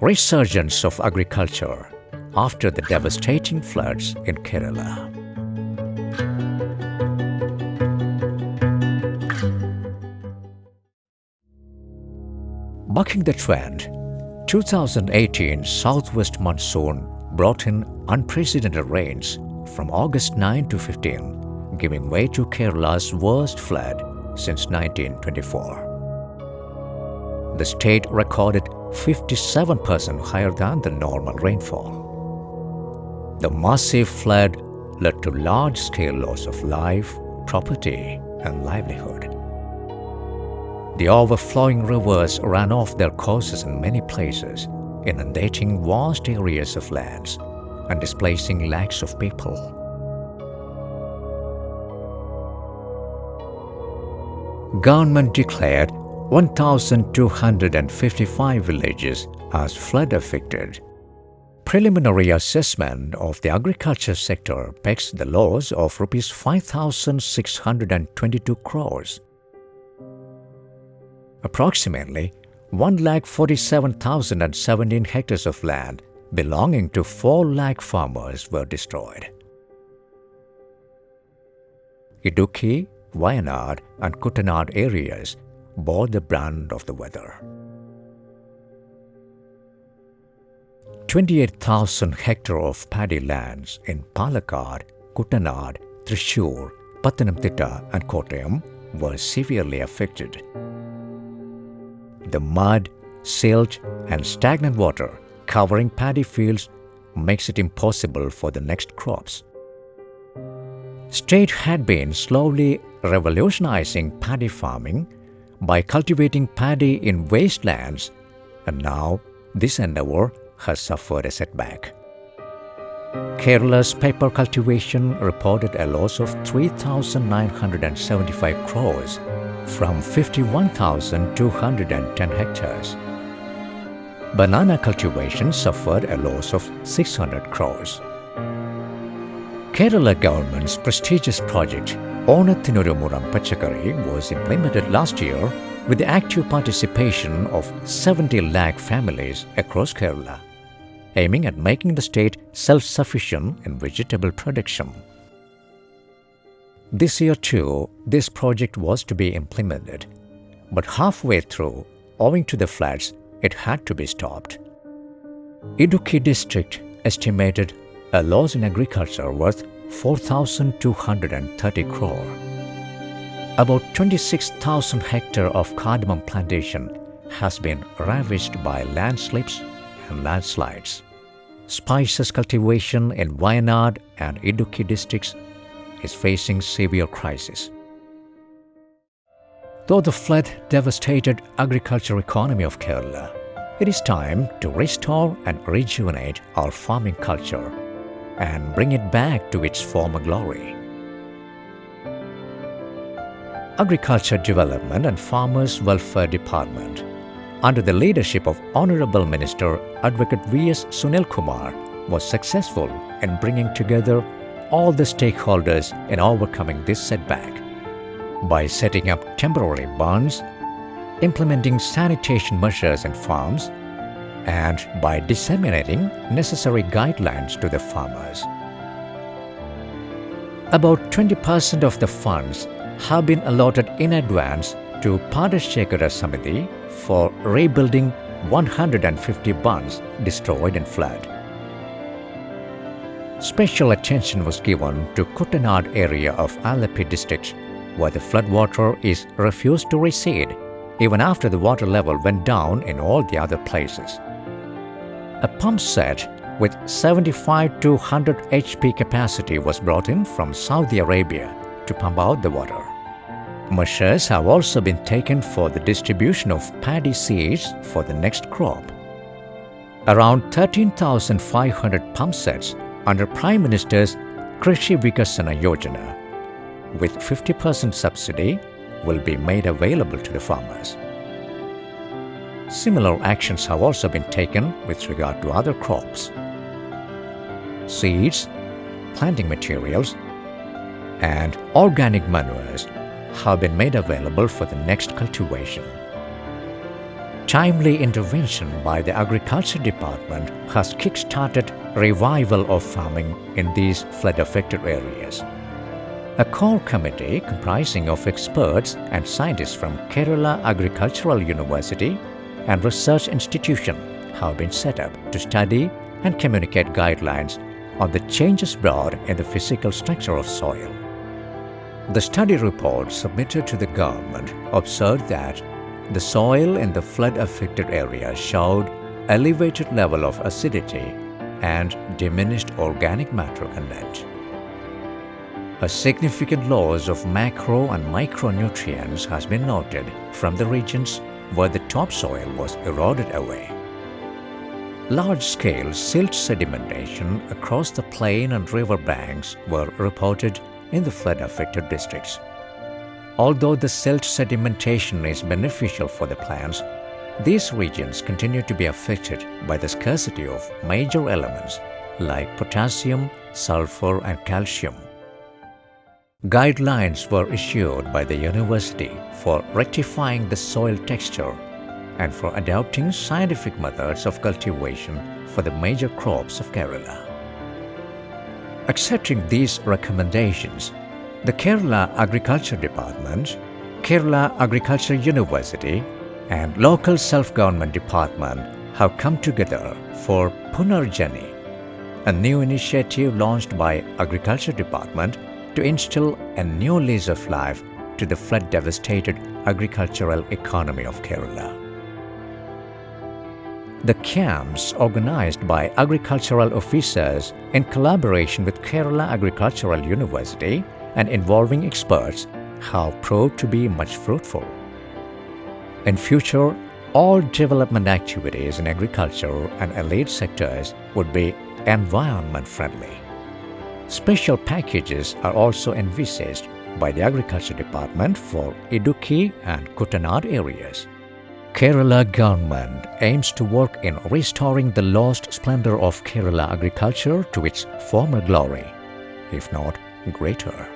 Resurgence of Agriculture after the devastating floods in Kerala. Bucking the trend, 2018 southwest monsoon brought in unprecedented rains from August 9 to 15, giving way to Kerala's worst flood since 1924. The state recorded 57% higher than the normal rainfall. The massive flood led to large-scale loss of life, property, and livelihood. The overflowing rivers ran off their courses in many places, inundating vast areas of lands and displacing lakhs of people. Government declared 1,255 villages as flood-affected. Preliminary assessment of the agriculture sector pegs the loss of Rs 5,622 crores. Approximately 1,47,017 hectares of land belonging to 4 lakh farmers were destroyed. Idukki, Wayanad and Kuttanad areas bore the brunt of the weather. 28,000 hectares of paddy lands in Palakkad, Kuttanad, Thrissur, Pathanamthitta and Kottayam were severely affected. The mud, silt and stagnant water covering paddy fields makes it impossible for the next crops. State had been slowly revolutionizing paddy farming by cultivating paddy in wastelands, and now this endeavor has suffered a setback. Kerala's paper cultivation reported a loss of 3,975 crores from 51,210 hectares. Banana cultivation suffered a loss of 600 crores. Kerala government's prestigious project Onathinnoru Muram Pachakari was implemented last year with the active participation of 70 lakh families across Kerala, aiming at making the state self-sufficient in vegetable production. This year too, this project was to be implemented, but halfway through, owing to the floods, it had to be stopped. Idukki district estimated a loss in agriculture worth 4,230 crore. About 26,000 hectares of cardamom plantation has been ravaged by landslips and landslides. Spices cultivation in Wayanad and Idukki districts is facing severe crisis. Though the flood devastated agricultural economy of Kerala, it is time to restore and rejuvenate our farming culture and bring it back to its former glory. Agriculture Development and Farmers Welfare Department, under the leadership of Honorable Minister Advocate V.S. Sunil Kumar, was successful in bringing together all the stakeholders in overcoming this setback by setting up temporary bunds, implementing sanitation measures in farms, and by disseminating necessary guidelines to the farmers. About 20% of the funds have been allotted in advance to Padashekara Samiti for rebuilding 150 bunds destroyed in flood. Special attention was given to Kuttanad area of Alleppey district, where the floodwater is refused to recede even after the water level went down in all the other places. A pump set with 75 to 100 HP capacity was brought in from Saudi Arabia to pump out the water. Measures have also been taken for the distribution of paddy seeds for the next crop. Around 13,500 pump sets under Prime Minister's Krishi Vikasana Yojana, with 50% subsidy, will be made available to the farmers. Similar actions have also been taken with regard to other crops. Seeds, planting materials, and organic manures have been made available for the next cultivation. Timely intervention by the Agriculture Department has kick-started revival of farming in these flood-affected areas. A core committee comprising of experts and scientists from Kerala Agricultural University and research institution have been set up to study and communicate guidelines on the changes brought in the physical structure of soil. The study report submitted to the government observed that the soil in the flood-affected area showed elevated level of acidity and diminished organic matter content. A significant loss of macro and micronutrients has been noted from the regions where the topsoil was eroded away. Large-scale silt sedimentation across the plain and river banks were reported in the flood-affected districts. Although the silt sedimentation is beneficial for the plants, these regions continue to be affected by the scarcity of major elements like potassium, sulfur, and calcium. Guidelines were issued by the university for rectifying the soil texture and for adopting scientific methods of cultivation for the major crops of Kerala. Accepting these recommendations, the Kerala Agriculture Department, Kerala Agriculture University, and local self-government department have come together for Punarjani, a new initiative launched by Agriculture Department to instill a new lease of life to the flood-devastated agricultural economy of Kerala. The camps organized by agricultural officers in collaboration with Kerala Agricultural University and involving experts have proved to be much fruitful. In future, all development activities in agriculture and allied sectors would be environment-friendly. Special packages are also envisaged by the Agriculture Department for Idukki and Kuttanad areas. Kerala government aims to work in restoring the lost splendor of Kerala agriculture to its former glory, if not greater.